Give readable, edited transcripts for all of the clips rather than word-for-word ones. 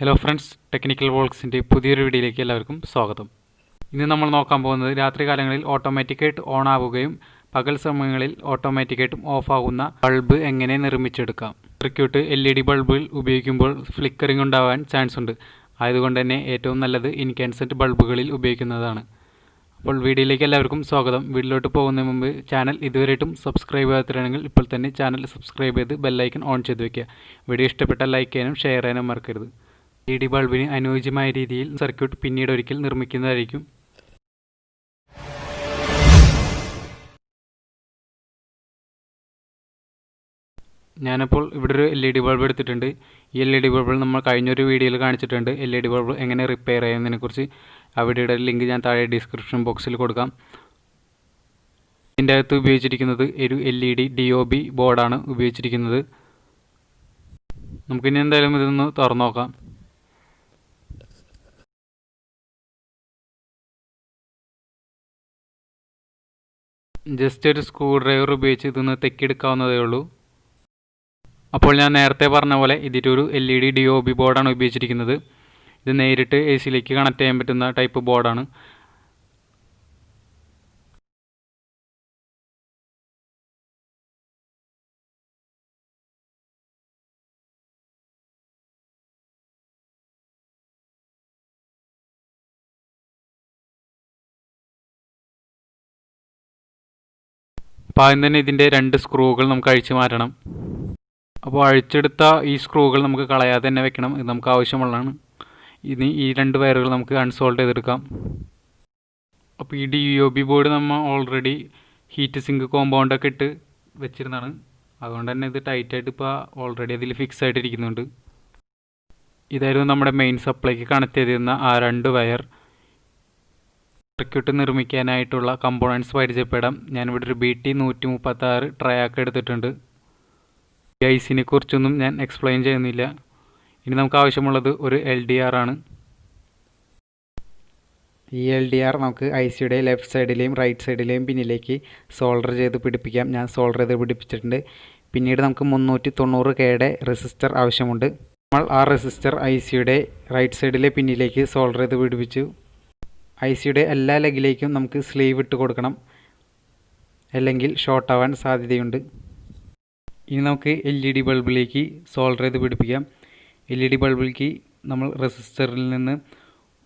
Hello friends, technical വോൾക്സിൻ്റെ പുതിയൊരു വീഡിയോയിലേക്ക് എല്ലാവർക്കും സ്വാഗതം. ഇന്ന് നമ്മൾ നോക്കാൻ പോകുന്നത് രാത്രി കാലങ്ങളിൽ ഓട്ടോമാറ്റിക്കായിട്ട് ഓൺ ആവുകയും പകൽ സമയങ്ങളിൽ ഓട്ടോമാറ്റിക്കായിട്ടും ഓഫ് ആകുന്ന ബൾബ് എങ്ങനെ നിർമ്മിച്ചെടുക്കാം. സർക്യൂട്ട് LED ബൾബുകൾ ഉപയോഗിക്കുമ്പോൾ ഫ്ലിക്കറിംഗ് ഉണ്ടാവാൻ ചാൻസ് ഉണ്ട്. ആയതുകൊണ്ട് തന്നെ ഏറ്റവും നല്ലത് ഇൻകാൻസെൻറ്റ് ബൾബുകളിൽ ഉപയോഗിക്കുന്നതാണ്. അപ്പോൾ വീഡിയോയിലേക്ക് എല്ലാവർക്കും സ്വാഗതം. വീഡിയോയിലോട്ട് പോകുന്നതിന് മുമ്പ് ചാനൽ ഇതുവരെയായിട്ടും സബ്സ്ക്രൈബ് ചെയ്യാത്തവരാണെങ്കിൽ ഇപ്പോൾ തന്നെ ചാനൽ സബ്സ്ക്രൈബ് ചെയ്ത് ബെല്ലൈക്കൺ ഓൺ ചെയ്ത് വയ്ക്കുക. വീഡിയോ ഇഷ്ടപ്പെട്ടാൽ ലൈക്ക് ചെയ്യാനും ഷെയർ ചെയ്യാനും മറക്കരുത്. LED ബൾബിന് അനുയോജ്യമായ രീതിയിൽ സർക്യൂട്ട് പിന്നീട് ഒരിക്കൽ നിർമ്മിക്കുന്നതായിരിക്കും. ഞാനിപ്പോൾ ഇവിടെ ഒരു LED ബൾബ് എടുത്തിട്ടുണ്ട്. ഈ LED ബൾബ് നമ്മൾ കഴിഞ്ഞൊരു വീഡിയോയിൽ കാണിച്ചിട്ടുണ്ട്. LED ബൾബ് എങ്ങനെ റിപ്പയർ ചെയ്യുന്നതിനെക്കുറിച്ച്. ആ വീഡിയോയുടെ ലിങ്ക് ഞാൻ താഴെ ഡിസ്ക്രിപ്ഷൻ ബോക്സിൽ കൊടുക്കാം. ഇതിൻ്റെ അകത്ത് ഉപയോഗിച്ചിരിക്കുന്നത് ഒരു LED DOB ബോർഡാണ് ഉപയോഗിച്ചിരിക്കുന്നത്. നമുക്കിനി എന്തായാലും ഇതൊന്ന് തുറന്നു നോക്കാം. ജസ്റ്റ് ഒരു സ്ക്രൂ ഡ്രൈവർ ഉപയോഗിച്ച് ഇതൊന്ന് തെക്കിയെടുക്കാവുന്നതേ ഉള്ളൂ. അപ്പോൾ ഞാൻ നേരത്തെ പറഞ്ഞ പോലെ ഇതിലൊരു LED DOB ബോർഡാണ് ഉപയോഗിച്ചിരിക്കുന്നത്. ഇത് നേരിട്ട് AC-യിലേക്ക് കണക്ട് ചെയ്യാൻ പറ്റുന്ന ടൈപ്പ് ബോർഡാണ്. അപ്പോൾ ആദ്യം തന്നെ ഇതിൻ്റെ 2 സ്ക്രൂകൾ നമുക്ക് അഴിച്ചു മാറ്റണം. അപ്പോൾ അഴിച്ചെടുത്ത ഈ സ്ക്രൂകൾ നമുക്ക് കളയാതെ തന്നെ വെക്കണം. ഇത് നമുക്ക് ആവശ്യമുള്ളതാണ്. ഇനി ഈ 2 വയറുകൾ നമുക്ക് അൺസോൾഡ് ചെയ്തെടുക്കാം. അപ്പോൾ ഈ DOB ബോർഡ് നമ്മൾ ഓൾറെഡി ഹീറ്റ് സിങ്ക് കോമ്പൗണ്ടൊക്കെ ഇട്ട് വെച്ചിരുന്നതാണ്. അതുകൊണ്ട് തന്നെ ഇത് ടൈറ്റായിട്ട് ഇപ്പോൾ ഓൾറെഡി അതിൽ ഫിക്സ് ആയിട്ടിരിക്കുന്നുണ്ട്. ഇതായിരുന്നു നമ്മുടെ മെയിൻ സപ്ലൈക്ക് കണക്ട് ചെയ്തിരുന്ന ആ 2 വയർ. സർക്യൂട്ട് നിർമ്മിക്കാനായിട്ടുള്ള കമ്പോണൻസ് പരിചയപ്പെടാം. ഞാനിവിടെ ഒരു BT136 ട്രയാക്ക് എടുത്തിട്ടുണ്ട്. ഈ ഐസിനെ കുറിച്ചൊന്നും ഞാൻ എക്സ്പ്ലെയിൻ ചെയ്യുന്നില്ല. ഇനി നമുക്ക് ആവശ്യമുള്ളത് ഒരു LDR ആണ്. ഈ LDR നമുക്ക് ICയുടെ ലെഫ്റ്റ് സൈഡിലെയും റൈറ്റ് സൈഡിലെയും പിന്നിലേക്ക് സോൾഡർ ചെയ്ത് പിടിപ്പിക്കാം. ഞാൻ സോൾഡർ ചെയ്ത് പിടിപ്പിച്ചിട്ടുണ്ട്. പിന്നീട് നമുക്ക് 390K റെസിസ്റ്റർ ആവശ്യമുണ്ട്. നമ്മൾ ആ റെസിസ്റ്റർ ICയുടെ റൈറ്റ് സൈഡിലെ പിന്നിലേക്ക് സോൾഡർ ചെയ്ത് പിടിപ്പിച്ചു. ICയുടെ എല്ലാ ലെഗിലേക്കും നമുക്ക് സ്ലീവ് ഇട്ട് കൊടുക്കണം, അല്ലെങ്കിൽ ഷോർട്ട് ആവാൻ സാധ്യതയുണ്ട്. ഇനി നമുക്ക് LED ബൾബിലേക്ക് സോൾഡർ ചെയ്ത് പിടിപ്പിക്കാം. LED ബൾബിലേക്ക് നമ്മൾ റെസിസ്റ്ററിൽ നിന്ന്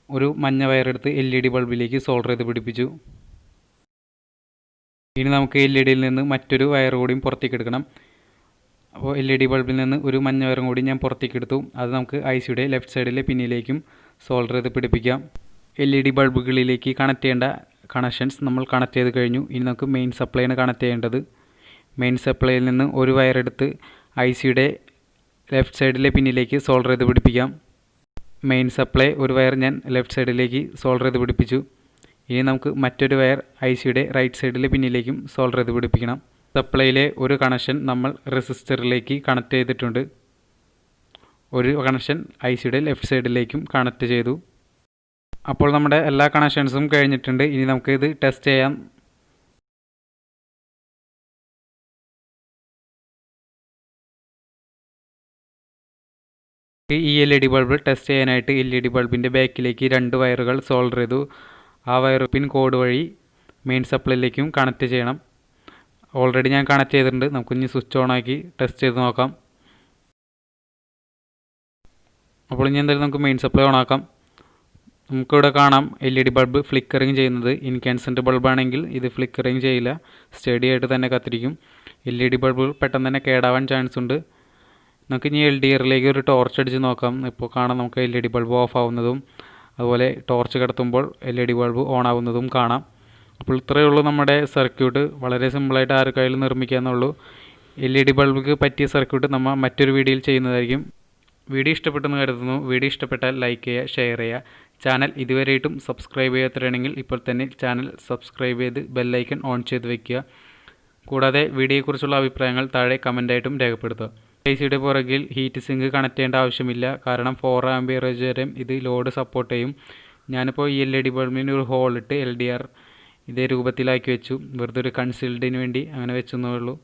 ഒരു മഞ്ഞ വയറെടുത്ത് LED ബൾബിലേക്ക് സോൾഡർ ചെയ്ത് പിടിപ്പിച്ചു. ഇനി നമുക്ക് LEDയിൽ നിന്ന് മറ്റൊരു വയർ കൂടിയും പുറത്തേക്ക് എടുക്കണം. അപ്പോൾ LED ബൾബിൽ നിന്ന് ഒരു മഞ്ഞ വയറും കൂടി ഞാൻ പുറത്തേക്ക് എടുത്തു. അത് നമുക്ക് ICയുടെ ലെഫ്റ്റ് സൈഡിലെ പിന്നിലേക്കും സോൾഡർ ചെയ്ത് പിടിപ്പിക്കാം. LED ബൾബുകളിലേക്ക് കണക്ട് ചെയ്യേണ്ട കണക്ഷൻസ് നമ്മൾ കണക്ട് ചെയ്ത് കഴിഞ്ഞു. ഇനി നമുക്ക് മെയിൻ സപ്ലൈയാണ് കണക്ട് ചെയ്യേണ്ടത്. മെയിൻ സപ്ലൈയിൽ നിന്ന് ഒരു വയറെടുത്ത് ICയുടെ ലെഫ്റ്റ് സൈഡിലെ പിന്നിലേക്ക് സോൾഡർ ചെയ്ത് പിടിപ്പിക്കാം. മെയിൻ സപ്ലൈ ഒരു വയർ ഞാൻ ലെഫ്റ്റ് സൈഡിലേക്ക് സോൾഡർ ചെയ്ത് പിടിപ്പിച്ചു. ഇനി നമുക്ക് മറ്റൊരു വയർ ICയുടെ റൈറ്റ് സൈഡിലെ പിന്നിലേക്കും സോൾഡർ ചെയ്ത് പിടിപ്പിക്കണം. സപ്ലൈയിലെ ഒരു കണക്ഷൻ നമ്മൾ റെസിസ്റ്ററിലേക്ക് കണക്ട് ചെയ്തിട്ടുണ്ട്. ഒരു കണക്ഷൻ ICയുടെ ലെഫ്റ്റ് സൈഡിലേക്കും കണക്ട് ചെയ്തു. അപ്പോൾ നമ്മുടെ എല്ലാ കണക്ഷൻസും കഴിഞ്ഞിട്ടുണ്ട്. ഇനി നമുക്ക് ഇത് ടെസ്റ്റ് ചെയ്യാം. ഈ LED ബൾബ് ടെസ്റ്റ് ചെയ്യാനായിട്ട് LED ബൾബിൻ്റെ ബാക്കിലേക്ക് 2 വയറുകൾ സോൾഡർ ചെയ്തു. ആ വയർ പിൻ കോഡ് വഴി മെയിൻ സപ്ലൈയിലേക്കും കണക്ട് ചെയ്യണം. ഓൾറെഡി ഞാൻ കണക്ട് ചെയ്തിട്ടുണ്ട്. നമുക്കിനി സ്വിച്ച് ഓൺ ആക്കി ടെസ്റ്റ് ചെയ്ത് നോക്കാം. അപ്പോൾ ഇനി എന്തായാലും നമുക്ക് മെയിൻ സപ്ലൈ ഓൺ ആക്കാം. നമുക്കിവിടെ കാണാം LED ബൾബ് ഫ്ലിക്കറിങ് ചെയ്യുന്നത്. ഇൻകാൻസെൻറ്റ് ബൾബാണെങ്കിൽ ഇത് ഫ്ലിക്കറിങ് ചെയ്യില്ല, സ്റ്റഡി ആയിട്ട് തന്നെ കത്തിരിക്കും. LED ബൾബ് പെട്ടെന്ന് തന്നെ കേടാവാൻ ചാൻസ് ഉണ്ട്. നമുക്ക് ഇനി LDRലേക്ക് ഒരു ടോർച്ച് അടിച്ച് നോക്കാം. ഇപ്പോൾ കാണാം നമുക്ക് LED ബൾബ് ഓഫ് ആവുന്നതും അതുപോലെ ടോർച്ച് കടത്തുമ്പോൾ LED ബൾബ് ഓൺ ആവുന്നതും കാണാം. അപ്പോൾ ഇത്രയേ ഉള്ളൂ നമ്മുടെ സർക്യൂട്ട്. വളരെ സിമ്പിളായിട്ട് ആർക്കായാലും നിർമ്മിക്കാമെന്നുള്ളൂ. LED ബൾബിക്ക് പറ്റിയ സർക്യൂട്ട് നമ്മൾ മറ്റൊരു വീഡിയോയിൽ ചെയ്യുന്നതായിരിക്കും. വീഡിയോ ഇഷ്ടപ്പെട്ടെന്ന് കരുതുന്നു. വീഡിയോ ഇഷ്ടപ്പെട്ടാൽ ലൈക്ക് ചെയ്യുക, ഷെയർ ചെയ്യുക. ചാനൽ ഇതുവരെയായിട്ടും സബ്സ്ക്രൈബ് ചെയ്യാത്തവരാണെങ്കിൽ ഇപ്പോൾ തന്നെ ചാനൽ സബ്സ്ക്രൈബ് ചെയ്ത് ബെല്ലൈക്കൺ ഓൺ ചെയ്ത് വയ്ക്കുക. കൂടാതെ വീഡിയോയെക്കുറിച്ചുള്ള അഭിപ്രായങ്ങൾ താഴെ കമൻ്റായിട്ടും രേഖപ്പെടുത്തുക. ICയുടെ പുറകിൽ ഹീറ്റ് സിങ്ക് കണക്ട് ചെയ്യേണ്ട ആവശ്യമില്ല, കാരണം 4 ആംപിയറേജ് വരെ ഇത് ലോഡ് സപ്പോർട്ട് ചെയ്യും. ഞാനിപ്പോൾ ഈ LED ബൾബിന് ഒരു ഹോളിട്ട് LDR ഇതേ രൂപത്തിലാക്കി വെച്ചു. വെറുതെ ഒരു കൺസീൽഡിന് വേണ്ടി അങ്ങനെ വെച്ചെന്നേ ഉള്ളൂ.